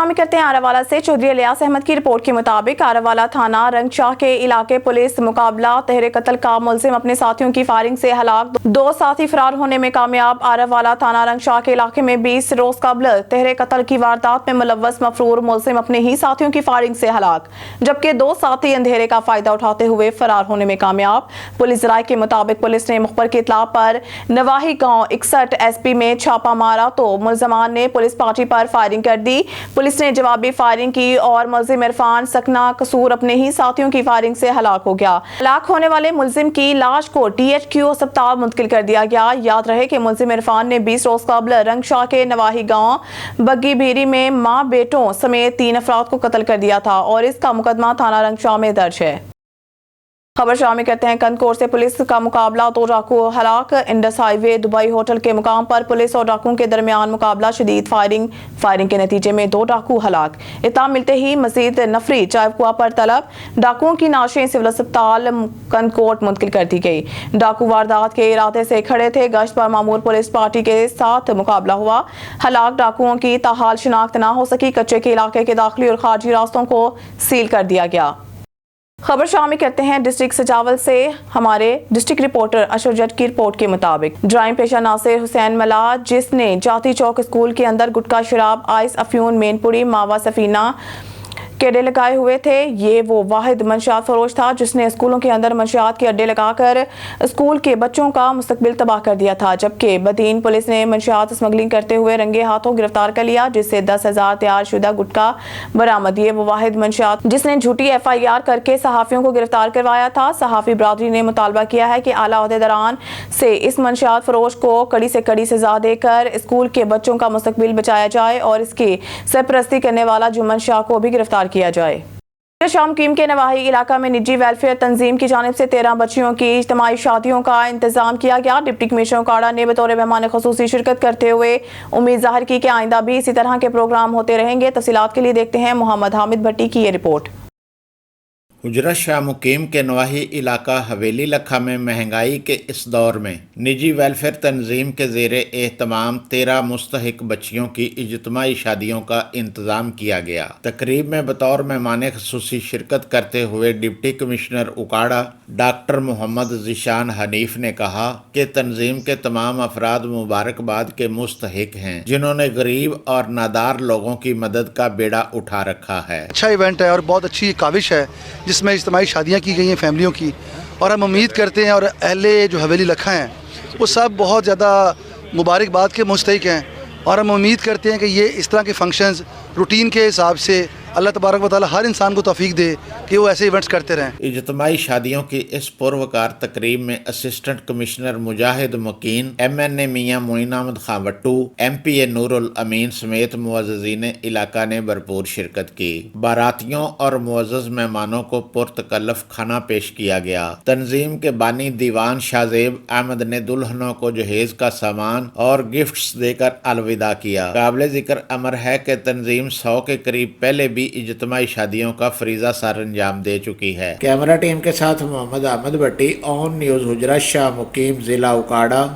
शामिल करते हैं आरावाला से। चौधरी इलियास अहमद की रिपोर्ट के मुताबिक आरावाला थाना रंगशाह के इलाके पुलिस मुकाबला तहरे कत्ल का मुलजिम अपने साथियों की फायरिंग से हलाक, 2 साथी फरार होने में कामयाब। आरावाला थाना रंगशाह के इलाके में 20 रोज कबल तहरे कत्ल की वारदात में मुलव्वस मफरूर मुलजिम अपने ही साथियों की फायरिंग से हलाक, जबकि 2 साथी अंधेरे का फायदा उठाते हुए फरार होने में कामयाब। पुलिस राय के मुताबिक पुलिस ने मुखबर की इतला पर नवाही गांव 61 एसपी में छापा मारा तो मुलजमान ने पुलिस पार्टी पर फायरिंग कर दी। पुलिस ने जवाबी फायरिंग की और मुलजिम इरफान सकना कसूर अपने ही साथियों की फायरिंग से हलाक हो गया। हलाक होने वाले मुलजिम की लाश को DHQ अस्पताल मुंतकिल कर दिया गया। याद रहे कि मुलजिम इरफान ने 20 रोज कबल रंगशाह के नवाही गांव बग्गी भीरी में मां बेटों समेत 3 अफराद को कत्ल कर दिया था और इसका मुकदमा थाना रंगशाह में दर्ज है। खबर शामिल करते हैं कंदकोट से। पुलिस का मुकाबला 2 डाकू हलाक। इंडस हाईवे दुबई होटल के मुकाम पर पुलिस और डाकुओं के दरमियान मुकाबला, शदीद फायरिंग के नतीजे में 2 डाकू हलाक। इत्तला मिलते ही मजीद नफरी चायकुआ पर तलब, डाकुओं की नाशें सिविल अस्पताल कंदकोट मुंतकिल कर दी गई। डाकू वारदात के इरादे से खड़े थे। गश्त पर मामूर पुलिस पार्टी के साथ मुकाबला हुआ। हलाक डाकुओं की ताहाल शिनाख्त न हो सकी। कच्चे के इलाके के दाखिली और खारजी रास्तों को सील कर दिया गया। खबर शामिल करते हैं डिस्ट्रिक्ट सजावल से। हमारे डिस्ट्रिक्ट रिपोर्टर अशर जट की रिपोर्ट के मुताबिक ड्राइंग पेशा नासिर हुसैन मला, जिसने जाती चौक स्कूल के अंदर गुटखा, शराब, आइस, अफ्यून, मेनपुरी, मावा सफीना के अड्डे लगाए हुए थे। ये वो वाहिद मंशियात फरोश था जिसने स्कूलों के अंदर मंशियात के अड्डे लगाकर स्कूल के बच्चों का मुस्तकबिल तबाह कर दिया था। जबकि बदीन पुलिस ने मंशियात स्मगलिंग करते हुए रंगे हाथों गिरफ्तार कर लिया, जिससे 10,000 तैयार शुदा गुटखा बरामद। ये वो वाहिद मंशियात जिसने झूठी FIR करके सहाफियों को गिरफ्तार करवाया था। सहाफी बरादरी ने मुतालबा किया है कि आला ओहदेदारान से इस मंशियात फरोश को कड़ी से कड़ी सजा देकर स्कूल के बच्चों का मुस्तकबिल बचाया जाए और इसकी सरपरस्ती करने वाला जुम्मन शाह को भी गिरफ्तार किया जाए। शाम कीम के नवाही इलाका में निजी वेलफेयर तंजीम की जानिब से 13 बच्चियों की इज्तिमाई शादियों का इंतजाम किया गया। डिप्टी कमिश्नर उकाड़ा ने बतौर मेहमान खुसूसी शिरकत करते हुए उम्मीद जाहिर की कि आइंदा भी इसी तरह के प्रोग्राम होते रहेंगे। तफसीलात के लिए देखते हैं मोहम्मद हामिद भट्टी की ये रिपोर्ट। हुजरा शाह मुकीम के नवाही इलाका हवेली लखा में महंगाई के इस दौर में निजी वेलफेयर तंजीम के ज़ेरे एहतमाम 13 मुस्तहिक बच्चियों की इज्तिमाई शादियों का इंतज़ाम किया गया। तकरीब में बतौर मेहमान खुसूसी शिरकत करते हुए deputy commissioner Okara doctor Mohammad Zeeshan Hanif ने कहा कि तंजीम के तमाम अफराद मुबारकबाद के मुस्तहिक हैं, जिन्होंने गरीब और नादार लोगों की मदद का बेड़ा उठा रखा है। अच्छा इवेंट है और बहुत अच्छी काविश है जिसमें इज्तिमाई शादियाँ की गई हैं फैमिलियों की, और हम उम्मीद करते हैं और अहले जो हवेली लखा हैं वो सब बहुत ज़्यादा मुबारकबाद के मुस्तहिक हैं, और हम उम्मीद करते हैं कि ये इस तरह के फंक्शंस रूटीन के हिसाब से अल्लाह तबारक व तआला हर इंसान को तौफीक दे कि वो ऐसे इवेंट्स करते रहें। इज्तिमाई शादियों की इस पुरवकार तकरीब में असिस्टेंट कमिश्नर मुजाहिद मकीन, MNA मियाँ मोइन अहमद खां वट्टू, MPA नूरुल अमीन समेत मुअज़्ज़िज़ीन इलाका ने भरपूर शिरकत की। बारातियों और मुअज़्ज़ज़ मेहमानों को पुरतकल्लफ खाना पेश किया गया। तंजीम के बानी दीवान शाहजेब अहमद ने दुल्हनों को जहेज का सामान और गिफ्ट्स देकर अलविदा किया। काबिल जिक्र अमर है कि तंजीम 100 के करीब पहले भी इज्तिमाई शादियों का फरीजा सार अंजाम दे चुकी है। कैमरा टीम के साथ मोहम्मद अहमद भट्टी, ऑन न्यूज़, हुजरा शाह मुकीम, जिला उकाड़ा।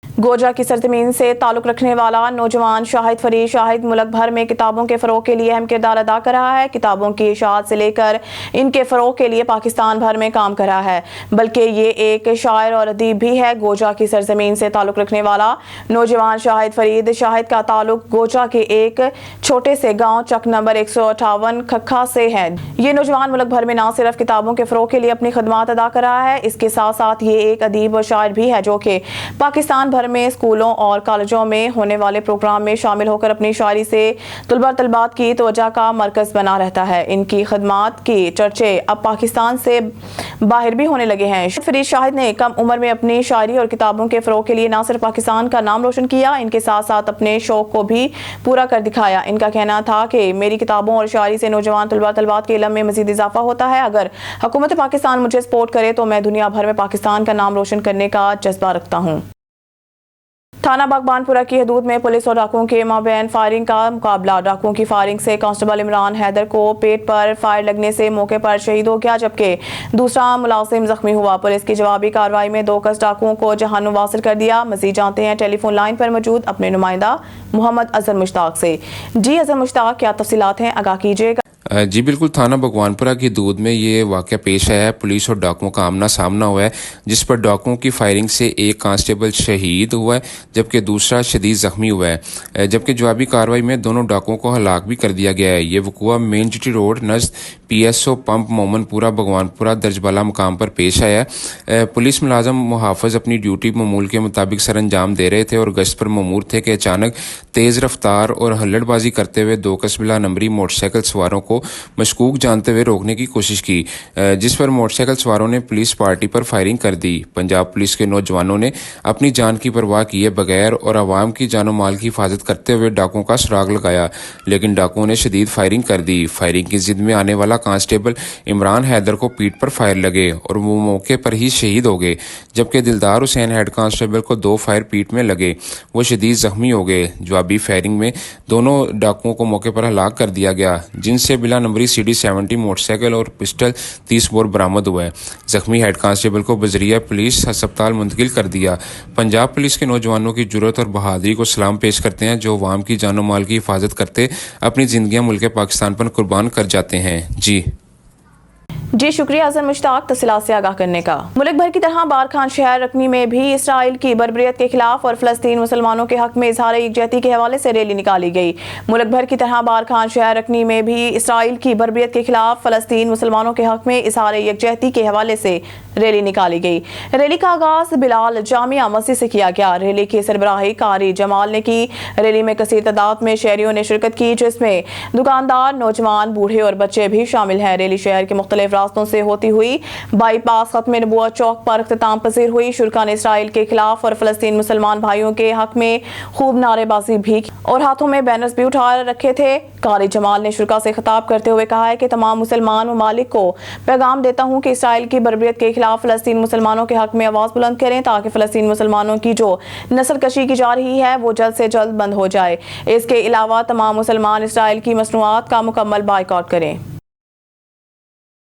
गोजा की सरजमीन से ताल्लुक रखने वाला नौजवान शाहिद फरीद शाहिद मुल्क भर में किताबों के फ़रोग़ के लिए अहम किरदार अदा कर रहा है। किताबों की इशाअत से लेकर इनके फ़रोग़ के लिए पाकिस्तान भर में काम कर रहा है, बल्कि ये एक शायर और अदीब भी है। गोजा की सरजमीन से ताल्लुक रखने वाला नौजवान शाहिद फरीद शाहिद का ताल्लुक गोजा के एक छोटे से गाँव चक नंबर 158 खखा से है। ये नौजवान मुल्क भर में न सिर्फ किताबों के फ़रोग़ के लिए अपनी खदमात अदा कर रहा है, इसके साथ साथ ये एक अदीब और शायर भी है जो कि पाकिस्तान भर में स्कूलों और कॉलेजों में होने वाले प्रोग्राम में शामिल होकर अपनी शायरी से तुलबा तलबात की तवज्जो का मरकज बना रहता है। इनकी खदमात की चर्चे अब पाकिस्तान से बाहर भी होने लगे हैं। फरीद शाहिद ने कम उम्र में अपनी शायरी और किताबों के फ़रोग़ के लिए न सिर्फ पाकिस्तान का नाम रोशन किया, इनके साथ साथ अपने शौक़ को भी पूरा कर दिखाया। इनका कहना था कि मेरी किताबों और शायरी से नौजवान तुलबा तलबात के इल्म में मज़ीद इजाफा होता है। अगर हुकूमत पाकिस्तान मुझे सपोर्ट करे तो मैं दुनिया भर में पाकिस्तान का नाम रोशन करने का जज्बा रखता हूँ। थाना बागबानपुरा की हदूद में पुलिस और डाकुओं के माबैन फायरिंग का मुकाबला। डाकुओं की फायरिंग से कांस्टेबल इमरान हैदर को पेट पर फायर लगने से मौके पर शहीद हो गया, जबकि दूसरा मुलाजिम जख्मी हुआ। पुलिस की जवाबी कार्रवाई में 2 कस डाकुओं को जहानुम वासिल कर दिया। मजीद जानते हैं टेलीफोन लाइन पर मौजूद अपने नुमाइंदा मोहम्मद अजहर मुश्ताक से। जी अजहर मुश्ताक, क्या तफसीलात हैं, आगाह कीजिएगा। जी बिल्कुल, थाना भगवानपुरा की दूध में ये वाक़या पेश आया है। पुलिस और डाकुओं का आमना सामना हुआ है, जिस पर डाकुओं की फायरिंग से एक कांस्टेबल शहीद हुआ है जबकि दूसरा शदीद ज़ख्मी हुआ है। जबकि जवाबी कार्रवाई में दोनों डाकुओं को हलाक भी कर दिया गया है। ये वक़ुआ मेन जीटी रोड नज़द PSO पंप मोमनपुरा भगवानपुरा दर्जबाला मकाम पर पेश आया है। पुलिस मुलाजम मुहाफ़िज़ अपनी ड्यूटी मामूल के मुताबिक सर अंजाम दे रहे थे और गश्त पर ममूर थे कि अचानक तेज़ रफ्तार और हल्लड़बाजी करते हुए 2 कस बिला नंबरी मोटरसाइकिल सवारों को मशकूक जानते हुए रोकने की कोशिश की, जिस पर मोटरसाइकिल सवारों ने पुलिस पार्टी पर फायरिंग कर दी। पंजाब पुलिस के नौजवानों ने अपनी जान की परवाह किए बगैर और आवाम की जानो माल की हिफाजत करते हुए डाकुओं का सुराग लगाया, लेकिन डाकुओं ने शदीद फायरिंग कर दी। फायरिंग की जिद में आने वाला कांस्टेबल इमरान हैदर को पीठ पर फायर लगे और वो मौके पर ही शहीद हो गए, जबकि दिलदार हुसैन हेड कांस्टेबल को 2 फायर पीठ में लगे, वो शदीद जख्मी हो गए। जवाबी फायरिंग में दोनों डाकुओं को मौके पर हलाक कर दिया गया, जिनसे बिला नंबरी CD70 मोटरसाइकिल और पिस्टल 30 बोर बरामद हुआ है। जख्मी हेड कांस्टेबल को बजरिया पुलिस अस्पताल मुंतकिल कर दिया। पंजाब पुलिस के नौजवानों की जुर्रत और बहादुरी को सलाम पेश करते हैं, जो अवाम की जानो माल की हिफाजत करते अपनी जिंदगियां मुल्क पाकिस्तान पर कुर्बान कर जाते हैं। जी शुक्रिया अजहर मुश्ताक तफसीलात से आगाह करने का। मुल्क भर की तरह बारखान शहर रकनी में भी इसराइल की बर्बरियत के खिलाफ और फलस्तीन मुसलमानों के हक में इजहार यकजहती के हवाले से रैली निकाली गई। मुल्क भर की तरह बारखान शहर रकनी में भी इसराइल की बर्बरियत के खिलाफ फलस्तीन मुसलमानों के हक में इजहार यकजहती के हवाले से रैली निकाली गई। रैली का आगाज बिलाल जामिया मस्जिद से किया गया। रैली की सरबराही कारी जमाल ने की। रैली में कसीर तादाद में शहरियों ने शिरकत की, जिसमें दुकानदार, नौजवान, बूढ़े और बच्चे भी शामिल हैं। रैली शहर के मुख्तलिफ रास्तों से होती हुई बाईपास खत्म नबुव्वत चौक पर इख्तिताम पजीर हुई। शुरका ने इसराइल के खिलाफ और फलस्तीन मुसलमान भाइयों के हक में खूब नारेबाजी भी की और हाथों में बैनर्स भी उठा रखे थे। कारी जमाल ने शुरका से खिताब करते हुए कहा है कि तमाम मुसलमान ममालिक को पैगाम देता हूँ कि इसराइल की बर्बरियत के खिलाफ फलस्तीन मुसलमानों के हक में आवाज बुलंद करें, ताकि फलस्तीन मुसलमानों की जो नस्ल कशी की जा रही है वो जल्द से जल्द बंद हो जाए। इसके अलावा तमाम मुसलमान इसराइल की मसनूआत का मुकम्मल बायकॉट करें।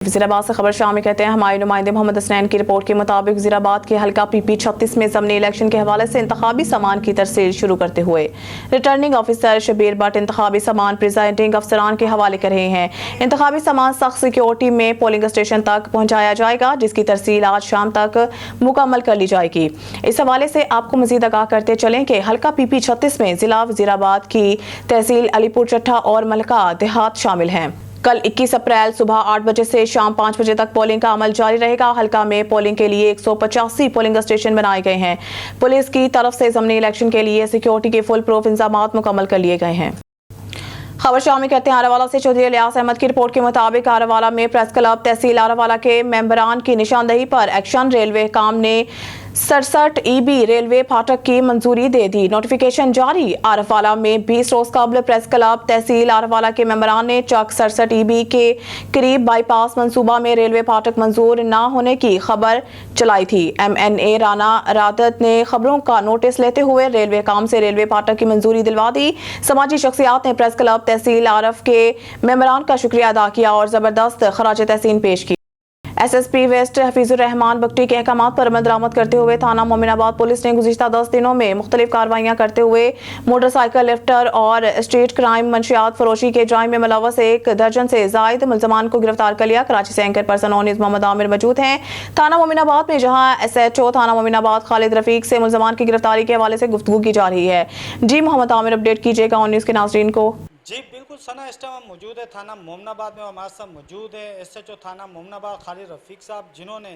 वज़ीराबाद से खबर शामिल कहते हैं हमारे नुमाइंदे मोहम्मद हसनैन की रिपोर्ट के मुताबिक वज़ीराबाद के हल्का PP 36 में ज़मनी इलेक्शन के हवाले से इंतखाबी सामान की तरसील शुरू करते हुए रिटर्निंग ऑफिसर शबीर भट्ट इंतखाबी सामान प्रिजाइडिंग अफसरान के हवाले कर रहे हैं। इंतखाबी सामान सख्त सिक्योरिटी में पोलिंग स्टेशन तक पहुँचाया जाएगा, जिसकी तरसील आज शाम तक मुकम्मल कर ली जाएगी। इस हवाले से आपको मज़ीद आगाह करते चलें कि हल्का PP 36 में ज़िला वज़ीराबाद की तहसील अलीपुर चट्टा और मलका देहात शामिल हैं। कल 21 अप्रैल सुबह 8 बजे से शाम 5 बजे तक पोलिंग का अमल जारी रहेगा। हल्का में पोलिंग के लिए 185 पोलिंग स्टेशन बनाए गए हैं। पुलिस की तरफ से ज़मनी इलेक्शन के लिए सिक्योरिटी के फुल प्रूफ इंतजाम मुकम्मल कर लिए गए हैं। खबर शामिल करते हैं आरावाला से। चौधरी इलियास अहमद की रिपोर्ट के मुताबिक आरावाला में प्रेस क्लब तहसील आरावाला के मेंबरान की निशानदही पर एक्शन रेलवे काम ने 67 EB रेलवे फाटक की मंजूरी दे दी। नोटिफिकेशन जारी। आरफवाला में 20 रोज कबल प्रेस क्लब तहसील आरफवाला के मेंबरान ने चक 67 EB के करीब बाईपास मंसूबा में रेलवे फाटक मंजूर न होने की खबर चलाई थी। MNA राना रादत ने खबरों का नोटिस लेते हुए रेलवे काम से रेलवे फाटक की मंजूरी दिलवा दी। समाजी शख्सियात ने प्रेस क्लब तहसील आरफ के मेंबरान का शुक्रिया अदा किया और जबरदस्त खराज तहसीन पेश की। SSP वेस्ट हफीजुर रहमान बख्टी के अहकामात पर अमल दरामद करते हुए थाना मोमिनाबाद पुलिस ने गुज़िश्ता 10 दिनों में मुख्तलिफ कार्रवाइयाँ करते हुए मोटरसाइकिल लिफ्टर और स्ट्रीट क्राइम मंशियात फरोशी के जुर्म में मुलव्वस 1 दर्जन से जायद मुलजमान को गिरफ्तार कर लिया। कराची से एंकर पर्सन ऑनिस मोहम्मद आमिर मौजूद हैं थाना मोमिनाबाद में, जहाँ SHO थाना मोमिनाबाद खालिद रफीक से मुलजमान की गिरफ्तारी के हवाले से गुफ्तगू की जा रही है। जी मोहम्मद आमिर, अपडेट कीजिएगा ऑन न्यूज़ के नाज़रीन को। जी बिल्कुल सना, इस टाइम हम मौजूद है थाना मोमनाबाद में। हमारे साथ मौजूद है SHO थाना मोमनाबाद खालिद रफीक साहब, जिन्होंने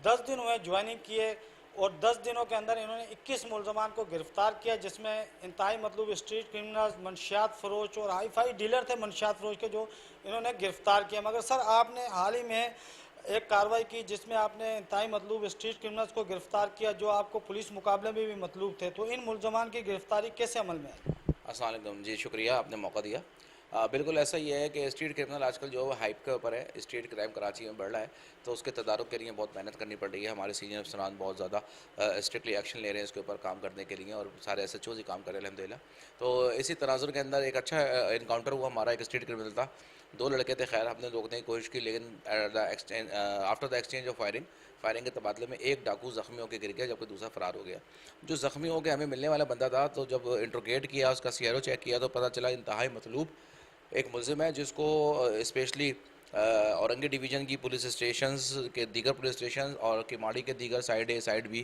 10 दिन हुए ज्वाइनिंग किए और 10 दिनों के अंदर इन्होंने 21 मुलजमान को गिरफ्तार किया, जिसमें इंतहाई मतलब स्ट्रीट क्रिमिनल्स, मनशियात फरोश और हाई फाई डीलर थे मनशियात फरोश के, जो इन्होंने गिरफ्तार किया। मगर सर आपने हाल ही में एक कार्रवाई की जिसमें आपने इंतहाई मतलब स्ट्रीट क्रिमिनल्स को गिरफ्तार किया, जो आपको पुलिस मुकाबले में भी मतलूब थे। तो इन मुलजमान की गिरफ्तारी कैसे अमल में है? अस्सलाम वालेकुम जी, शुक्रिया आपने मौका दिया। بالکل ایسا ہی ہے کہ اسٹریٹ کرمنل آج کل جو ہائپ کے اوپر ہے، اسٹریٹ کرائم کراچی میں بڑھ رہا ہے، تو اس کے تدارک کے لیے بہت محنت کرنی پڑ رہی ہے. ہمارے سینئر افسران بہت زیادہ اسٹرکٹلی ایکشن لے رہے ہیں اس کے اوپر کام کرنے کے لیے، اور سارے ایس ایچ اوز ہی کام کر رہے ہیں الحمدللہ. تو اسی تناظر کے اندر ایک اچھا انکاؤنٹر ہوا ہمارا ایک اسٹریٹ کرمنل تھا. 2 لڑکے تھے، خیر ہم نے روکنے کی کوشش کی، لیکن after the exchange of firing کے تبادلے میں ایک ڈاکو زخمی ہو کے گر گیا، جبکہ دوسرا فرار ہو گیا. جو زخمی ہو کے ہمیں ملنے والا بندہ تھا، تو جب انٹروگیٹ کیا، اس کا سیارو چیک کیا، تو پتہ چلا انتہائی مطلوب ایک ملزم ہے، جس کو اسپیشلی اورنگی ڈویژن کی پولیس اسٹیشنز کے دیگر پولیس اسٹیشنز اور کیماڑی کے دیگر سائڈ اے سائڈ بی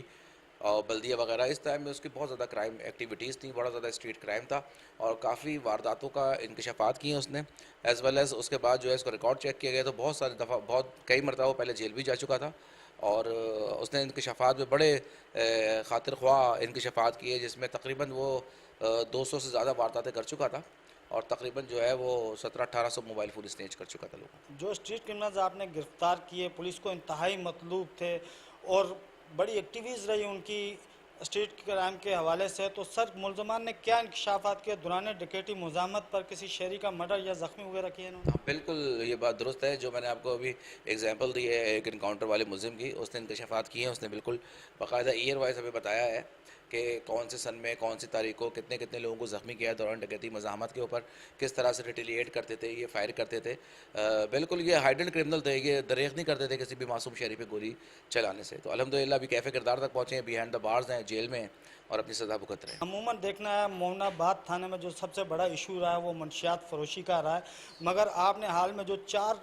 اور بلدیہ وغیرہ، اس ٹائم میں اس کی بہت زیادہ کرائم ایکٹیویٹیز تھیں، بڑا زیادہ اسٹریٹ کرائم تھا، اور کافی وارداتوں کا انکشافات کیے اس نے. ایز ویل ایز اس کے بعد جو ہے اس کو ریکارڈ چیک کیا گیا، تو بہت ساری دفعہ کئی مرتبہ وہ پہلے جیل بھی جا چکا تھا، اور اس نے انکشافات میں بڑے خاطر خواہ انکشافات کیے، جس میں تقریباً وہ 200 سے زیادہ وارداتیں کر چکا تھا، اور تقریباً جو ہے وہ 1700-1800 موبائل فون اسنیچ کر چکا تھا لوگوں. جو اسٹریٹ کرمنلز آپ نے گرفتار کیے، پولیس کو انتہائی مطلوب تھے اور بڑی ایکٹیویز رہی ان کی اسٹریٹ کرائم کے حوالے سے، تو سر ملزمان نے کیا انکشافات کیے؟ دوران ڈکیتی مزاحمت پر کسی شہری کا مرڈر یا زخمی وغیرہ کیے انہوں نے؟ بالکل یہ بات درست ہے، جو میں نے آپ کو ابھی ایگزامپل دی ہے ایک انکاؤنٹر والے ملزم کی، اس نے انکشافات کیے ہیں. اس نے بالکل باقاعدہ ایئر وائز ہمیں بتایا ہے کہ کون سے سن میں کون سی تاریخ کو کتنے لوگوں کو زخمی کیا ہے دوران ڈکیتی مزاحمت کے اوپر، کس طرح سے ریٹیلیٹ کرتے تھے، یہ فائر کرتے تھے. بالکل یہ ہائیڈن کرمنل تھے، یہ دریغ نہیں کرتے تھے کسی بھی معصوم شہری پہ گولی چلانے سے. تو الحمدللہ ابھی کیفے کردار تک پہنچے ہیں، بیہائنڈ دا بارز ہیں، جیل میں ہیں، اور اپنی سزا بھگت رہے ہیں. عموماً دیکھنا ہے مومن آباد تھانے میں جو سب سے بڑا ایشو رہا ہے وہ منشیات فروشی کا رہا ہے، مگر آپ نے حال میں جو 4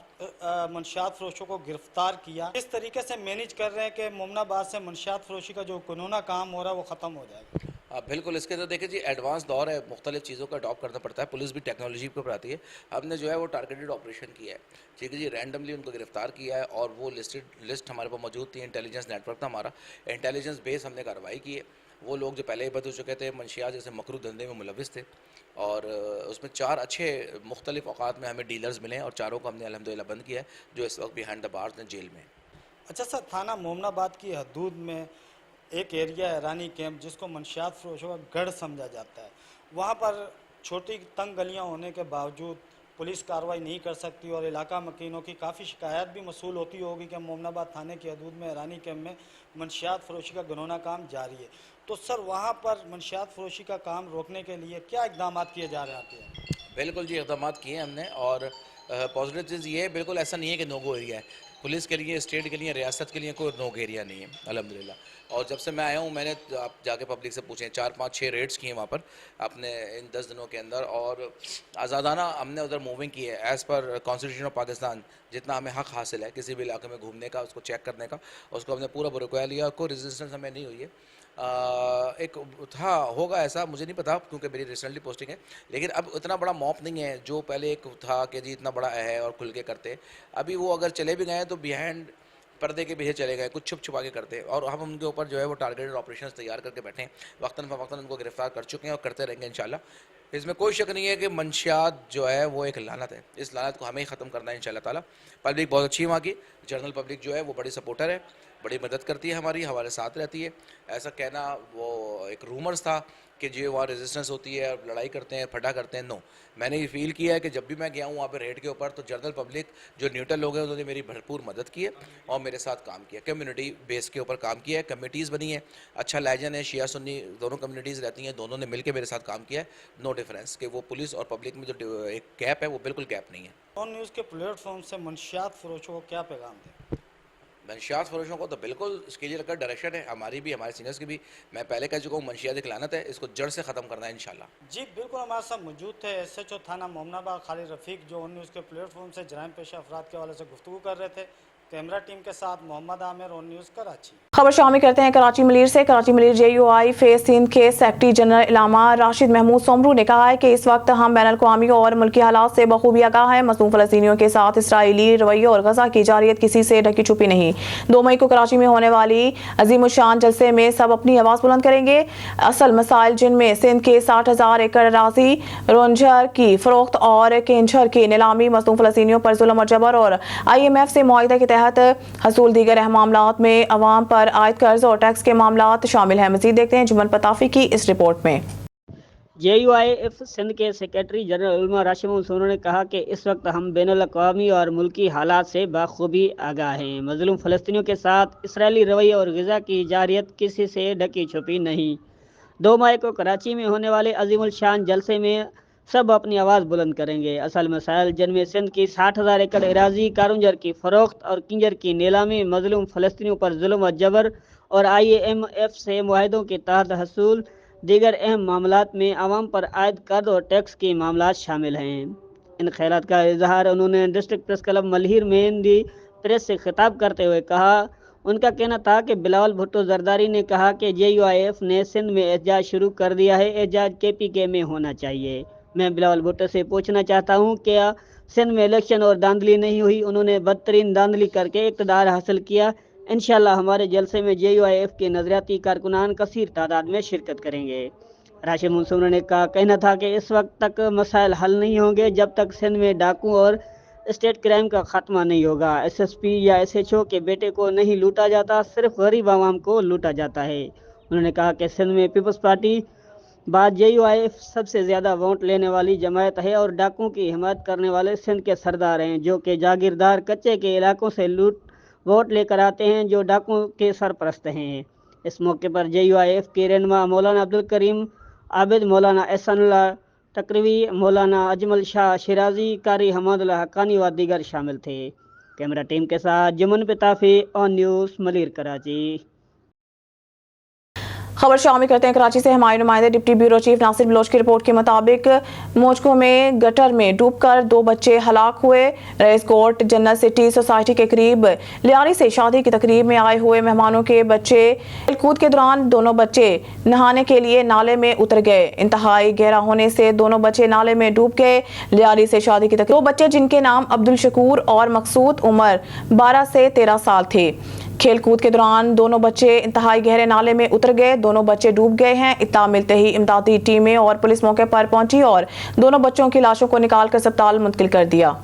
منشیات فروشوں کو گرفتار کیا، اس طریقے سے مینیج کر رہے ہیں کہ مومن آباد سے منشیات فروشی کا جو قانونی کام ہو رہا ہے وہ ختم ہو جائے گا؟ بالکل اس کے اندر دیکھیں جی، ایڈوانس دور ہے، مختلف چیزوں کا اڈاپٹ کرنا پڑتا ہے، پولیس بھی ٹیکنالوجی کے اوپر آتی ہے. ہم نے جو ہے وہ ٹارگیٹڈ آپریشن کیا ہے، ٹھیک ہے جی، رینڈملی ان کو گرفتار کیا ہے، اور وہ لسٹ ہمارے پاس موجود تھی. انٹیلیجنس نیٹ ورک تھا ہمارا، انٹیلیجنس بیس ہم نے کارروائی کی ہے. وہ لوگ جو پہلے ہی بدل چکے تھے، منشیات جیسے مکرو دھندے میں ملوث تھے، اور اس میں 4 اچھے مختلف اوقات میں ہمیں ڈیلرز ملے ہیں، اور 4 کو ہم نے الحمدللہ بند کیا ہے، جو اس وقت بیہائنڈ دا بارز ہیں، جیل میں. اچھا سر، تھانہ مومن آباد کی حدود میں ایک ایریا ہے رانی کیمپ، جس کو منشیات فروشوں کا گڑھ سمجھا جاتا ہے. وہاں پر چھوٹی تنگ گلیاں ہونے کے باوجود پولیس کارروائی نہیں کر سکتی، اور علاقہ مکینوں کی کافی شکایات بھی موصول ہوتی ہوگی کہ مومن آباد تھانے کی حدود میں رانی کیمپ میں منشیات فروشی کا گھنونہ کام جاری ہے. تو سر وہاں پر منشیات فروشی کا کام روکنے کے لیے کیا اقدامات کیے جا رہے ہیں؟ بالکل جی، اقدامات کیے ہیں ہم نے، اور پازیٹیو چیز یہ ہے، بالکل ایسا نہیں ہے کہ نو گو ایریا ہے. پولیس کے لیے، اسٹیٹ کے لیے، ریاست کے لیے کوئی نو گو ایریا نہیں ہے الحمدللہ. اور جب سے میں آیا ہوں، میں نے آپ جا کے پبلک سے پوچھیں 4-5-6 ریڈس کیے ہیں وہاں پر اپنے ان 10 دنوں کے اندر، اور آزادانہ ہم نے ادھر موونگ کی ہے as per constitution of Pakistan. جتنا ہمیں حق حاصل ہے کسی بھی علاقے میں گھومنے کا، اس کو چیک کرنے کا، اس کو ہم نے پورا بروکیا لیا، کوئی ریزسٹنس ہمیں نہیں ہوئی ہے. ایک تھا ہوگا ایسا، مجھے نہیں پتا کیونکہ میری ریسنٹلی پوسٹنگ ہے، لیکن اب اتنا بڑا موپ نہیں ہے جو پہلے ایک تھا کہ جی اتنا بڑا ہے اور کھل کے کرتے. ابھی وہ اگر چلے بھی گئے ہیں تو بیہائنڈ پردے کے پیچھے چلے گئے، کچھ چھپ چھپا کے کرتے، اور ہم ان کے اوپر جو ہے وہ ٹارگیٹڈ آپریشنز تیار کر کے بیٹھے ہیں. وقتاً فوقتاً ان کو گرفتار کر چکے ہیں اور کرتے رہیں گے انشاءاللہ. اس میں کوئی شک نہیں ہے کہ منشیات جو ہے وہ ایک لعنت ہے، اس لعنت کو ہمیں ہی ختم کرنا ہے انشاءاللہ تعالیٰ. پبلک بہت اچھی ہے وہاں کی، جنرل پبلک جو ہے وہ بڑی سپورٹر ہے، بڑی مدد کرتی ہے ہماری، ہمارے ساتھ رہتی ہے. ایسا کہنا وہ ایک رومرز تھا کہ جو وہاں ریزسٹنس ہوتی ہے اور لڑائی کرتے ہیں، پھٹا کرتے ہیں، نو. میں نے یہ فیل کیا ہے کہ جب بھی میں گیا ہوں وہاں پہ ریڈ کے اوپر، تو جنرل پبلک جو نیوٹرل لوگ ہیں انہوں نے میری بھرپور مدد کی ہے اور میرے ساتھ کام کیا، کمیونٹی بیس کے اوپر کام کیا ہے، کمیٹیز بنی ہیں، اچھا لیجن ہے، شیعہ سنی دونوں کمیونٹیز رہتی ہیں، دونوں نے مل کے میرے ساتھ کام کیا ہے. نو ڈیفرنس کہ وہ پولیس اور پبلک میں جو ایک گیپ ہے وہ بالکل گیپ نہیں ہے. آن نیوز کے پلیٹ فارم سے منشیات فروشوں کو کیا پیغام دیں؟ منشیات فروشوں کو تو بالکل اس کے لیے لگا ڈائریکشن ہے ہماری بھی، ہمارے سینئرس کی بھی. میں پہلے کہہ چکا ہوں منشیات ایک لعنت ہے، اس کو جڑ سے ختم کرنا ہے انشاءاللہ. جی بالکل، ہمارے ساتھ موجود تھے ایس ایچ او تھانہ مومن آباد خالد رفیق، جو آن نیوز کے پلیٹ فارم سے جرائم پیشہ افراد کے حوالے سے گفتگو کر رہے تھے. کیمرہ ٹیم کے ساتھ محمد عامر، آن نیوز کراچی. خبر شامل کرتے ہیں کراچی ملیر سے. کراچی ملیر جے یو آئی فیس سندھ کے سیکرٹری جنرل علامہ راشد محمود سومرو نے کہا ہے کہ اس وقت ہم بین الاقوامی اور ملکی حالات سے بخوبی آگاہ ہیں. مظلوم فلسطینیوں کے ساتھ اسرائیلی رویے اور غزہ کی جارحیت کسی سے ڈھکی چھپی نہیں. 2 مئی کو کراچی میں ہونے والی عظیم الشان جلسے میں سب اپنی آواز بلند کریں گے. اصل مسائل جن میں سندھ کے 60,000 ایکڑ اراضی رونجھر کی فروخت اور کینجھر کی نیلامی، مظلوم فلسطینیوں پر ظلم اور جبر اور IMF سے معاہدے کے تحت حصول دیگر اہم معاملات میں عوام پر عائد قرض اور ٹیکس کے معاملات شامل ہیں. مزید دیکھتے ہیں جمل پتافی کی اس رپورٹ میں. JUIF सिंध के सेक्रेटरी जनरल उलमा राशिद मंसूर ने कहा कि इस वक्त हम बैनुल-अक़वामी और मुल्की हालात से बखूबी आगाह हैं। मज़लूम फ़लस्तीनियों के साथ इसराइली रवैये और ग़ज़ा की जारियत किसी से ढकी छुपी नहीं। 2 मई को कराची में होने वाले अज़ीमुल शान जलसे में सब अपनी आवाज़ बुलंद करेंगे। असल मसाइल जिनमें सिंध की 60,000 एकड़ एराज़ी, कारूंजर की फ़रोख्त और किंजर की नीलामी, मज़लूम फ़लस्तीनियों पर जुल्म और जबर और IMF से मुआहदों के तहत हसूल दीगर अहम मामलात में आवाम पर आयद कर्ज और टैक्स के मामलात शामिल हैं। इन ख्यालात का इजहार उन्होंने डिस्ट्रिक्ट प्रेस क्लब मलहीर में हिंदी प्रेस से खिताब करते हुए कहा। उनका कहना था कि बिलावल भुट्टो जरदारी ने कहा कि JUIF ने सिंध में एहतजाज शुरू कर दिया है, एहतजाज KPK में होना चाहिए। मैं बिलावल भुट्टो से पूछना चाहता हूँ क्या सिंध में इलेक्शन और धांधली नहीं हुई? उन्होंने बदतरीन धांधली करके इक़्तिदार हासिल किया। इंशाअल्लाह हमारे जलसे में JUIF के नज़रियाती कारकुनान कसीर तादाद में शिरकत करेंगे। राशिद मंसूर ने कहना था कि इस वक्त तक मसाइल हल नहीं होंगे जब तक सिंध में डाकू और स्टेट क्राइम का खात्मा नहीं होगा। SSP या SHO के बेटे को नहीं लूटा जाता, सिर्फ गरीब आवाम को लूटा जाता है। उन्होंने कहा कि सिंध में पीपल्स पार्टी बाद JUIF सबसे ज़्यादा वोट लेने वाली जमायत है और डाकुओं की हिमायत करने वाले सिंध के सरदार हैं, जो कि जागीरदार कच्चे के इलाकों से वोट लेकर आते हैं, जो डाकुओं के सरपरस्त हैं। इस मौके पर JUIF के रहनुमा मौलाना अब्दुल करीम आबिद, मौलाना एहसानुल्लाह तकरवी, मौलाना अजमल शाह शिराजी, कारी हमादुल्लाह हक्कानी व दीगर शामिल थे। कैमरा टीम के साथ जुमन पिताफी, ऑन न्यूज़ मलीर कराची। खबर शामिल करते हैं कराची से। हमारे नुमाइंदे deputy bureau chief Nasir Baloch की रिपोर्ट के मुताबिक मोजको में गटर में डूबकर 2 बच्चे हलाक हुए। रईस कोट जन्नत सिटी सोसाइटी के करीब लियारी से शादी की तकरीब में आए हुए मेहमानों के बच्चे खेलकूद के दौरान दोनों बच्चे नहाने के लिए नाले में उतर गए। इंतहाई गहरा होने से दोनों बच्चे नाले में डूब गए। लियारी से शादी की तकरीब 2 बच्चे जिनके नाम अब्दुल शकूर और मकसूद उमर 12 से 13 साल थे। खेलकूद के दौरान दोनों बच्चे इंतहाई गहरे नाले में उतर गए। दोनों बच्चे डूब गए हैं। इत्तला मिलते ही इमदादी टीमें और पुलिस मौके पर पहुंची और दोनों बच्चों की लाशों को निकालकर अस्पताल मुंतकिल कर दिया।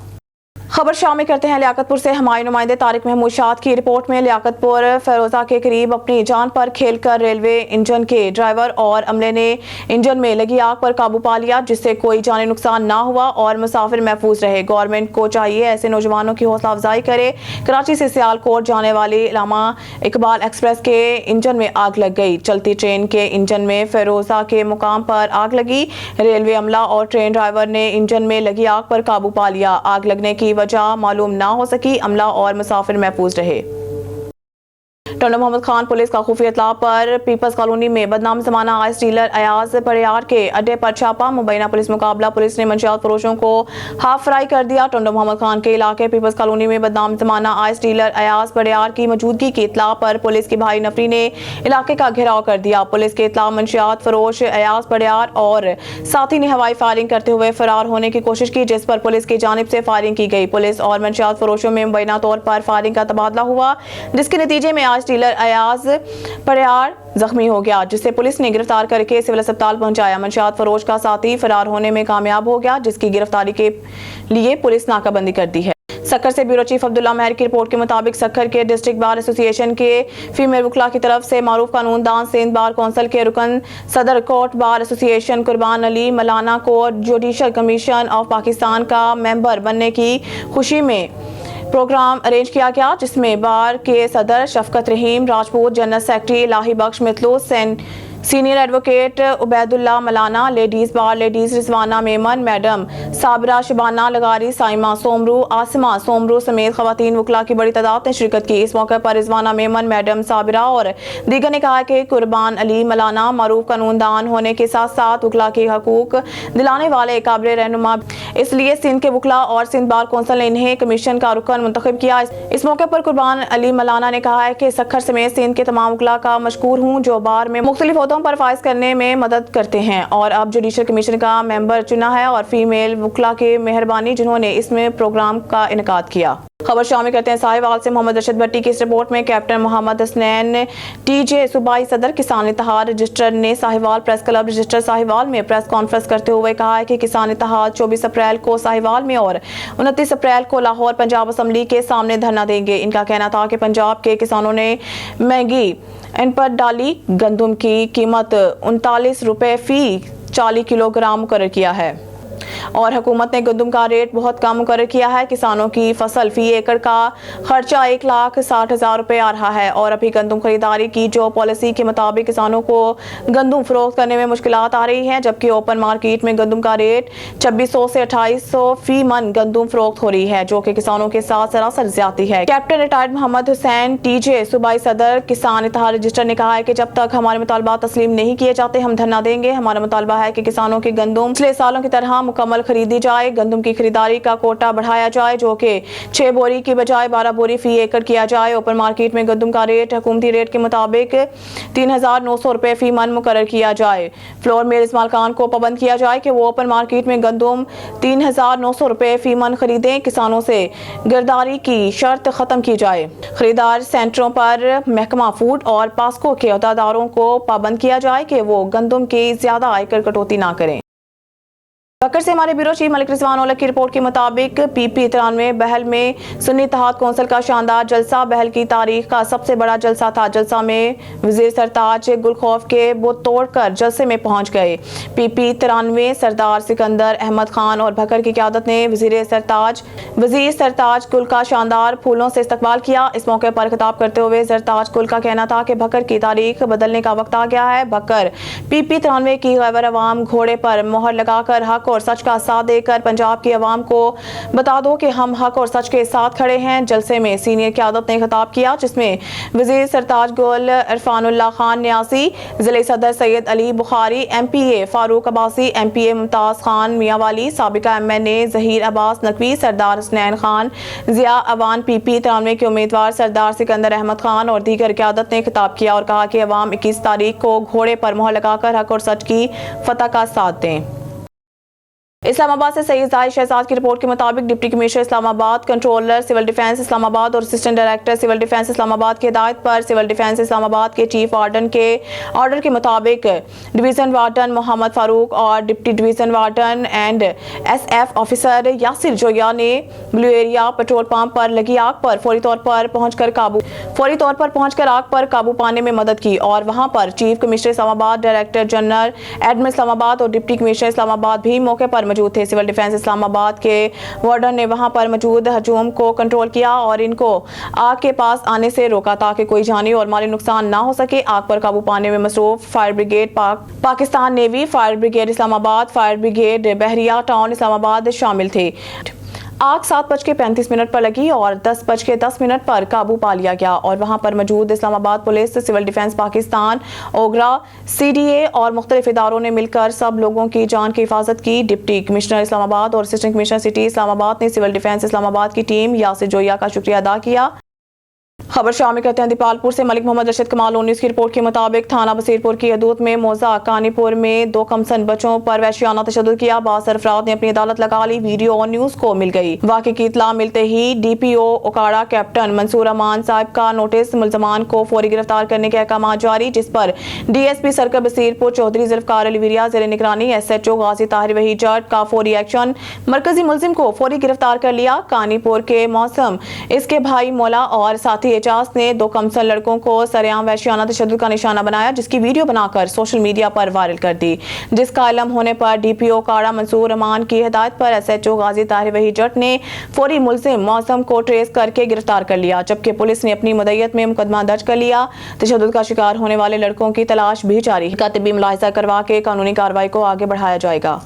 खबर शामिल करते हैं लियाकतपुर से। हमारे नुमाइंदे तारिक महमूद शाद की रिपोर्ट में लियाकतपुर फिरोजा के करीब अपनी जान पर खेलकर रेलवे इंजन के ड्राइवर और अमले ने इंजन में लगी आग पर काबू पा लिया, जिससे कोई जानी नुकसान ना हुआ और मुसाफिर महफूज रहे। गवर्नमेंट को चाहिए ऐसे नौजवानों की हौसला अफजाई करे। कराची से सियालकोट जाने वाली इलामा इकबाल एक्सप्रेस के इंजन में आग लग गई। चलती ट्रेन के इंजन में फिरोजा के मुकाम पर आग लगी। रेलवे अमला और ट्रेन ड्राइवर ने इंजन में लगी आग पर काबू पा लिया। आग लगने की वजह मालूम ना हो सकी। अमला और मुसाफिर महफूज रहे। टोंडो मोहम्मद खान पुलिस का खुफिया इत्तला पर पीपल्स कॉलोनी में बदनाम जमाना आइस डीलर अयाज परियार के अड्डे पर छापा। मुबैना पुलिस मुकाबला पुलिस ने मंशियात फरोशों को हाफ फ्राई कर दिया। टोंडो मोहम्मद खान के इलाके पीपल्स कॉलोनी में बदनाम जमाना आइस डीलर अयाज परियार की मौजूदगी की इत्तला पर पुलिस की भारी नफरी ने इलाके का घेराव कर दिया। पुलिस के इत्तला मंशियात फरोश अयाज परियार और साथी ने हवाई फायरिंग करते हुए फरार होने की कोशिश की, जिस पर पुलिस की जानिब से फायरिंग की गई। पुलिस और मंशियात फरोशों में मुबैना तौर पर फायरिंग का तबादला हुआ, जिसके नतीजे में आज डीलर अयाज परियार जख्मी हो गया, जिसे पुलिस ने गिरफ्तार करके सिविल अस्पताल पहुंचाया। मंशियात फरोश का साथी फरार होने में कामयाब हो गया, जिसकी गिरफ्तारी के लिए पुलिस नाकाबंदी कर दी है। सक्खर से ब्यूरो चीफ अब्दुल्ला महर की रिपोर्ट के मुताबिक सक्खर के डिस्ट्रिक्ट बार एसोसिएशन के फीमेल वकला की तरफ से मारूफ कानूनदान सिंध बार कौंसिल के रुकन सदर कोर्ट बार एसोसिएशन कुर्बान अली मलाना को जुडिशल कमीशन ऑफ पाकिस्तान का मेंबर बनने की खुशी में प्रोग्राम अरेंज किया गया, जिसमें बार के सदर Shafqat Rahim Rajput, general secretary Ilahi Bakhsh Mitlu, senior advocate Ubaidullah Malana, ladies bar ladies Rizwana Memon, madam Sabra Shibana Lagari, Saima Soomro, Asma Soomro समेत खवातीन वकला की बड़ी तादाद ने शिरकत की। इस मौके पर रिजवाना मेमन, मैडम साबिरा और दीगर ने कहा कि कुर्बान अली मलाना मारूफ कानूनदान होने के साथ साथ वकला के हकूक दिलाने वाले काबिल रहनुमा, इसलिए सिंध के वकला और सिंध बार कौंसिल ने इन्हें कमीशन का रुकन मुंतखब किया। इस मौके पर कुर्बान अली मलाना ने कहा है कि सक्खर समेत सिंध के तमाम वकला का मशकूर हूँ जो बार में मुख्तलिफ पर फाइज करने में मदद करते हैं और अब जुडिशल कमीशन का मेंबर चुना है, और फीमेल वकला के मेहरबानी जिन्होंने इसमें प्रोग्राम का इनेकाद किया। खबर शामिल करते हैं साहिवाल से। मोहम्मद रशीद भट्टी की इस रिपोर्ट में कैप्टन मोहम्मद हसनैन TJ सूबाई सदर किसान इत्तेहाद रजिस्टर ने Sahiwal press club register Sahiwal में प्रेस कॉन्फ्रेंस करते हुए कहा है कि किसान इत्तेहाद 24 अप्रैल को साहिवाल में और 29 अप्रैल को लाहौर पंजाब असम्बली के सामने धरना देंगे। इनका कहना था कि पंजाब के किसानों ने महंगी इन पर डाली गंदम की कीमत 39 रुपए फी 40 किलोग्राम मुकर्रर किया है। और हुकूमत ने गंदम का रेट बहुत कम मुकर्रर किया है। किसानों की फसल फी एकड़ का खर्चा 1,60,000 रुपये आ रहा है और अभी गंदम खरीदारी की जो पॉलिसी के मुताबिक किसानों को गंदम फरोख्त करने में मुश्किलात आ रही हैं, जबकि ओपन मार्केट में गंदम का रेट 2600 से 2800 फी मन गंदम फरोख्त हो रही है, जो कि किसानों के साथ सरासर ज्यादती है। Captain retired Mohammad Hussain TJ सूबाई सदर किसान इत्तेहाद रजिस्टर ने कहा है कि जब तक हमारे मुतालबात तस्लीम नहीं किए जाते हम धरना देंगे। हमारा मुतालबा है कि किसानों की गंदम पिछले सालों की तरह मुकम्मल खरीदी जाए। गंदम की खरीदारी का कोटा बढ़ाया जाए, जो कि 6 बोरी की बजाय 12 बोरी फी एकड़ किया जाए। ओपन मार्केट में गंदम का रेट हुकूमती रेट के मुताबिक 3,900 रुपये फी मन मुकर्रर किया जाए। फ्लोर मिल्स मालकान को पाबंद किया जाए कि वो ओपन मार्केट में गंदम 3,900 रुपये फी मन खरीदें। किसानों से गिरदारी की शर्त खत्म की जाए। खरीदार सेंटरों पर महकमा फूड और पास्को के अहदेदारों को पाबंद किया जाए कि वो गंदम की ज्यादा आयकर कटौती ना करें। बकर से हमारे ब्यूरो चीफ मलिक रिजवान औलख की रिपोर्ट के मुताबिक PP 93 बहल में सुन्नी इत्तेहाद कौंसिल का शानदार जलसा बहल की तारीख का सबसे बड़ा जलसा था। जलसा में वजीर सरताज गुलखौफ के बुत तोड़कर जलसे में पहुंच गए। PP 93 सरदार सिकंदर अहमद खान और भकर की क़यादत ने वजीर सरताज गुल का शानदार फूलों से इस्तकबाल किया। इस मौके पर खिताब करते हुए सरताज गुल का कहना था कि भकर की तारीख बदलने का वक्त आ गया है। भकर PP 93 की गैवर अवाम घोड़े पर मोहर लगाकर हक और सच का साथ देकर पंजाब की आवाम को बता दो कि हम हक और सच के साथ खड़े हैं। जलसे में सीनियर क़यादत ने खिताब किया, जिसमें वजीर सरताज गुल, इरफानुल्लाह खान न्यासी, ज़िले सदर Syed Ali Bukhari, MPA Farooq Abbasi, MPA Mumtaz Khan Mianwali, साबिका MNA Zaheer Abbas Naqvi, सरदार हुसैन खान ज़िया अवान, PP 93 के उम्मीदवार सरदार सिकंदर अहमद खान और दीगर क़यादत ने खिताब किया और कहा कि अवाम 21 तारीख को घोड़े पर मोहर लगाकर हक और सच की फतह का साथ दें। इस्लामाबाद से सईद जाहिद शहजाद की रिपोर्ट के मुताबिक deputy commissioner Islamabad, controller civil defence Islamabad और assistant director civil defence Islamabad की हिदायत पर सिविल डिफेंस इस्लामाबाद के चीफ वार्डन के ऑर्डर के मुताबिक डिवीजन वार्डन मोहम्मद फारूक और deputy division warden and SF officer Yasir Zoya ने ब्लू एरिया पेट्रोल पंप पर लगी आग पर फौरी तौर पर पहुंचकर आग पर काबू पाने में मदद की और वहां पर chief commissioner Islamabad, director general admin Islamabad और डिप्टी कमिश्नर इस्लामाबाद भी मौके पर मौजूद थे। सिविल डिफेंस इस्लामाबाद के वार्डन ने वहां पर मौजूद हजूम को कंट्रोल किया और इनको आग के पास आने से रोका ताकि कोई जानी और माली नुकसान ना हो सके। आग पर काबू पाने में मसरूफ fire brigade Pakistan navy, fire brigade Islamabad, fire brigade Bahria town Islamabad शामिल थे। आग 7:35 पर लगी और 10:10 पर काबू पा लिया गया और वहां पर मौजूद Islamabad police, civil defence Pakistan, OGRA, CDA और मुख्तलिफ इदारों ने मिलकर सब लोगों की जान की हिफाजत की। डिप्टी कमिश्नर इस्लामाबाद और असिस्टेंट कमिश्नर सिटी इस्लामाबाद ने सिविल डिफेंस इस्लामाबाद की टीम यासिर जोया का शुक्रिया अदा किया। खबर शामिल करते हैं दीपालपुर से। मलिक मोहम्मद रशीद कमाल न्यूज़ की रिपोर्ट के मुताबिक थाना बसीरपुर की हदूद में मौजा कानीपुर में 2 कमसन बच्चों पर वहशियाना तशद्दुद किया। बास अफराद ने अपनी अदालत लगा ली। वीडियो और न्यूज़ को मिल गई। वाक़े की इतला मिलते ही DPO ओकाड़ा कैप्टन मंसूर अमान साहब का नोटिस, मुलजमान को फौरी गिरफ्तार करने के अहकाम जारी, जिस पर DSP सर्कल बसीरपुर चौधरी जुल्फकार अली वीरिया ज़ेरे निगरानी SHO गाजी ताहिर वहीद जट का फौरी एक्शन, मरकजी मुलजिम को फौरी गिरफ्तार कर लिया। कानीपुर के मौसम इसके भाई मौला और साथी एजाज ने 2 कमसन लड़कों को सरेआम वहशियाना तशद्दुद का निशाना बनाया, जिसकी वीडियो बनाकर सोशल मीडिया पर वायरल कर दी। जिसका इल्म होने पर DPO काड़ा मंसूर अमान की हिदायत पर SHO गाजी ताहिर वहीद जट ने फौरी मुलजिम मौसम को ट्रेस करके गिरफ्तार कर लिया, जबकि पुलिस ने अपनी मुद्दत में मुकदमा दर्ज कर लिया। तशद्दुद का शिकार होने वाले लड़कों की तलाश भी जारी है। तिब्बी मुलाहिजा करवा के कानूनी कार्रवाई को आगे बढ़ाया जाएगा।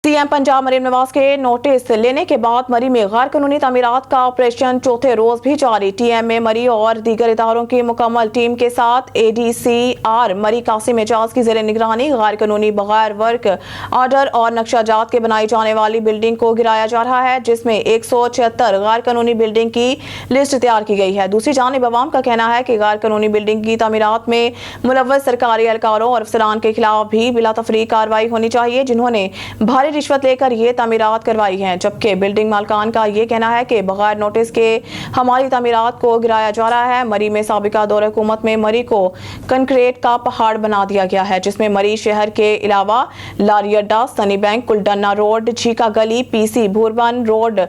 CM पंजाब मरीम नवाज के नोटिस लेने के बाद मरी में गैर कानूनी तामीरात का ऑपरेशन चौथे रोज भी जारी। TMA मरी और दीगर इदारों की मुकम्मल टीम के साथ ADCR मरी कासिम एजाज की ज़ेरे निगरानी गैर कानूनी बगैर वर्क ऑर्डर और नक्शाजात के बनाई जाने वाली बिल्डिंग को गिराया जा रहा है, जिसमें 176 गैर कानूनी बिल्डिंग की लिस्ट तैयार की गई है। दूसरी जानिब अवाम का कहना है कि गैर कानूनी बिल्डिंग की तामीरात में मुलव्वस सरकारी एहलकारों और अफसरान के खिलाफ भी बिला तफरीक कार्रवाई होनी चाहिए, जिन्होंने भारी रिश्वत लेकर ये तामीरात करवाई हैं, जबकि बिल्डिंग मालकान का ये कहना है कि बगैर नोटिस के हमारी तामीरात को गिराया जा रहा है। मरी में साबिका दौर हुकूमत में मरी को कंक्रीट का पहाड़ बना दिया गया है, जिसमें मरी शहर के अलावा लारी अड्डा, सनी बैंक, कुलडन्ना रोड, झीका गली, पीसी भूरबन रोड,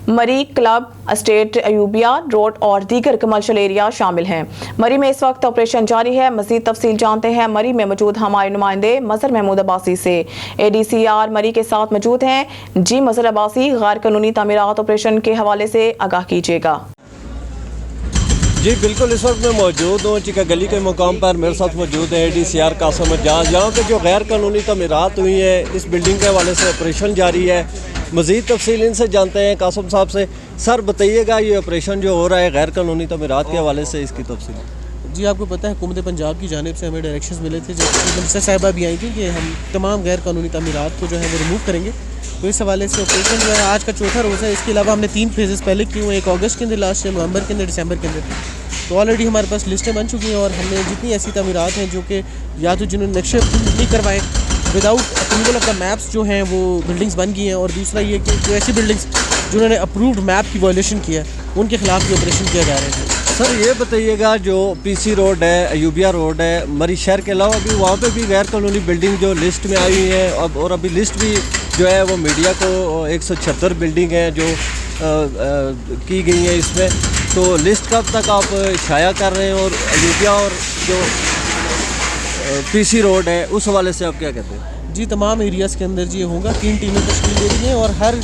मरी क्लब, एस्टेट अयूबिया रोड और दीगर कमर्शियल एरिया शामिल हैं। मरी में इस वक्त ऑपरेशन जारी है। मजीद तफसील जानते हैं मरी में मौजूद हमारे नुमाइंदे मजहर महमूद अब्बासी से। ADCR मरी के साथ मौजूद हैं। जी मजहर अब्बासी, गैर कानूनी तामीरात ऑपरेशन के हवाले से आगाह कीजिएगा। जी बिल्कुल, इस वक्त मैं मौजूद हूँ चिका गली के मुकाम पर। मेरे साथ मौजूद है ADCR कासम अज्जाज। यहाँ पे जो गैर कानूनी तमीरात हुई हैं, इस बिल्डिंग के हवाले से ऑपरेशन जारी है। मज़ीद तफसील इनसे जानते हैं कासम साहब से। सर बताइएगा, ये ऑपरेशन जो हो रहा है गैर कानूनी तमीरात के हवाले से, इसकी तफसील। जी आपको पता है हुकूमत पंजाब की जानिब से हमें डायरेक्शंस मिले थे, जब मिनिस्टर साहिबा भी आई थी कि हम तमाम गैर कानूनी तमीरात को जो है वो रिमूव करेंगे। तो इस हवाले से ऑपरेशन जो है आज का चौथा रोज़ है। इसके अलावा हमने 3 फेजेस पहले किए हुए, 1 अगस्त के अंदर, लास्ट नवंबर के अंदर, दिसंबर के अंदर। तो ऑलरेडी हमारे पास लिस्टें बन चुकी हैं और हमने जितनी ऐसी तमीरात हैं जो कि या तो जिन्होंने नक्शे नहीं करवाए, without approval of the maps जो हैं वो बिल्डिंग्स बन गई हैं, और दूसरा ये कि जो ऐसी बिल्डिंग्स जिन्होंने अप्रूव्ड मैप की वायलेशन किया है उनके खिलाफ भी ऑपरेशन किया जा रहा है। सर ये बताइएगा, जो PC रोड है, अयूबिया रोड है, मरी शहर के अलावा भी वहाँ पे भी गैर कानूनी बिल्डिंग जो लिस्ट में आई हुई है, और अभी लिस्ट भी जो है वो मीडिया को 176 बिल्डिंग है जो की गई है इसमें। तो लिस्ट कब तक आप शाया कर रहे हैं, और अयूबिया और जो PC रोड है उस हवाले से आप क्या कहते हैं? जी तमाम एरियाज़ के अंदर जी होगा, 3 टीमें तश्कील दे रही हैं और हर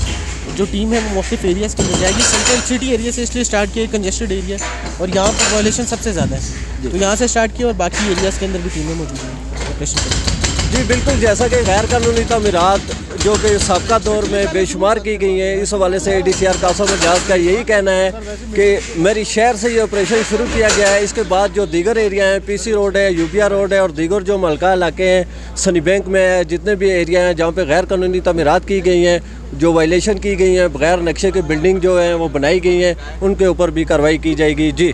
जो टीम है वो मुख्तलिफ एरियाज़ के अंदर जाएगी। सेंट्रल सिटी एरिया से इसलिए स्टार्ट किया, कंजेस्टेड एरिया और यहाँ पर वायलेशन सबसे ज़्यादा है, तो यहाँ से स्टार्ट किया और बाकी एरियाज़ के अंदर भी टीमें मौजूद हैं ऑपरेशन करेंगी। जी बिल्कुल, जैसा कि गैर कानूनी तमीरात जो कि सबका दौर में बेशुमार की गई हैं, इस हवाले से ADCR कासम अज्जाज का यही कहना है कि मेरी शहर से ये ऑपरेशन शुरू किया गया है। इसके बाद जो दीगर एरिया हैं, PC रोड है, यूबिया रोड है और दीगर जो मलका इलाके हैं, सनी बैंक में है, जितने भी एरिया हैं जहाँ पे गैर कानूनी तमीरात की गई हैं, जो वायलेशन की गई हैं, बगैर नक्शे की बिल्डिंग जो है वो बनाई गई हैं, उनके ऊपर भी कार्रवाई की जाएगी। जी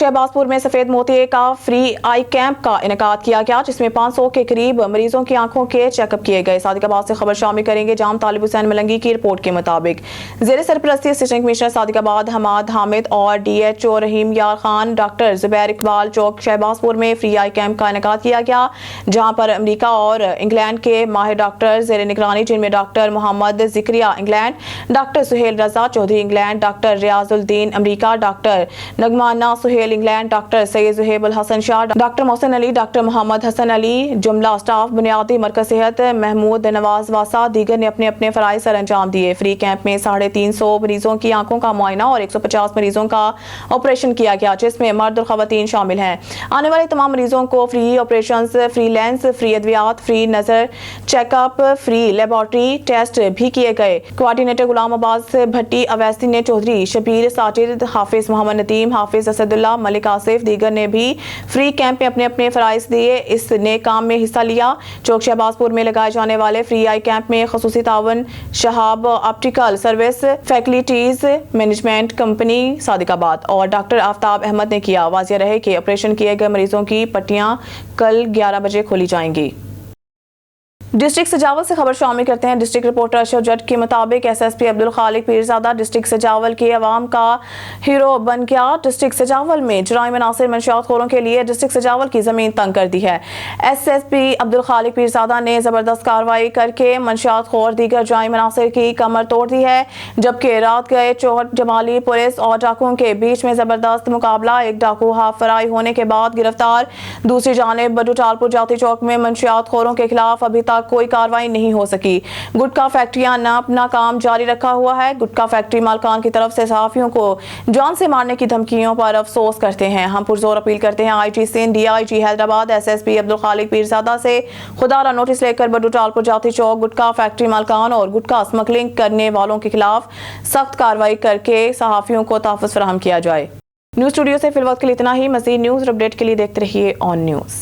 शहबाजपुर में सफेद मोतिये का फ्री आई कैंप का इनेकाद किया गया, जिसमें 500 के करीब मरीजों की आंखों के चेकअप किए गए। सादिकाबाद से खबर शामिल करेंगे जाम तालिब हुसैन मलंगी की रिपोर्ट के मुताबिक जेर सरपरस्ती असिस्टेंट कमिश्नर सादिकाबाद हमाद हामिद और DHO रहीम यार खान, डॉक्टर जुबैर इकबाल चौक शहबाजपुर में फ्री आई कैंप का इनेकाद किया गया, जहाँ पर अमरीका और इंग्लैंड के माहिर डॉक्टर जेर निगरानी, जिनमें doctor Mohammad Zakaria England, doctor Suhail Raza Chaudhry England, doctor Riazuddin America, doctor नगमाना Suhail England, doctor Syed Zuhaib al Hasan Shah, doctor Mohsin Ali, doctor Mohammad Hassan Ali, जुमला स्टाफ बुनियादी मरकज सेहत महमूद नवाज वासा दीगर ने अपने अपने फराइज सर अंजाम दिए। फ्री कैंप में 350 मरीजों की आंखों का मुआयना और 150 मरीजों का ऑपरेशन किया गया, जिसमें मर्द और खवातीन शामिल हैं। आने वाले तमाम मरीजों को free operation, free lens, free अद्वियात, फ्री नजर चेकअप, फ्री लेबोरेटरी टेस्ट भी किए गए। कोऑर्डिनेटर गुलाम अब्बास भट्टी अवैसी ने चौधरी शबीर साजिद, हाफिज मोहम्मद नदीम, हाफिज असदुल्ला, मलिक आसिफ दीगर ने भी फ्री कैंप में अपने अपने फराइज दिए, इस नेक काम में हिस्सा लिया। चौक शहबाजपुर में लगाए जाने वाले फ्री आई कैंप में खसूसी तावन Shahab optical service facilities management company Sadiqabad और डॉक्टर आफ्ताब अहमद ने किया। वाजिया रहे कि ऑपरेशन किए गए मरीजों की पट्टियां कल 11 बजे खोली जाएंगी। डिस्ट्रिक्ट सजावल से खबर शामिल करते हैं। डिस्ट्रिक्ट रिपोर्टर अशरफ जट के मुताबिक SSP अब्दुल खालिक पीरजादा डिस्ट्रिक्ट सजावल के अवाम का हीरो बन गया। डिस्ट्रिक्ट सजावल में जराइम अनासिर मंशियात खोरों के लिए डिस्ट्रिक्ट सजावल की जमीन तंग कर दी है। SSP अब्दुल खालिक पीरजादा ने जबरदस्त कार्रवाई करके मंशियात खोर दीगर जराइम अनासिर की कमर तोड़ दी है, जबकि रात गए चौहट जमाली पुलिस और डाकुओं के बीच में जबरदस्त मुकाबला, एक डाकू हाफ फराई होने के बाद गिरफ्तार। दूसरी जानिब बडू टालपुर जाती चौक में मंशियात खोरों के खिलाफ अभी तक कोई कार्रवाई नहीं हो सकी। गुटखा फैक्ट्रियां ने अपना काम जारी रखा हुआ है। गुटखा फैक्ट्री मालकान की तरफ से सहाफियों को जान से मारने की धमकियों पर अफसोस करते हैं। हम पुरजोर अपील करते हैं IG Sindh, DIG Hyderabad, SSP Abdul खालिक पीरजादा से खुदारा नोटिस लेकर बडू टालपुर जाती चौक गुटखा फैक्ट्री मालकान और गुटखा स्मगलिंग करने वालों के खिलाफ सख्त कार्रवाई करके सहाफियों को तहफ़्फ़ुज़ फराहम किया जाए। न्यूज़ स्टूडियो से फिलहाल के लिए इतना ही। मज़ीद न्यूज़ अपडेट के लिए देखते रहिए ऑन न्यूज़।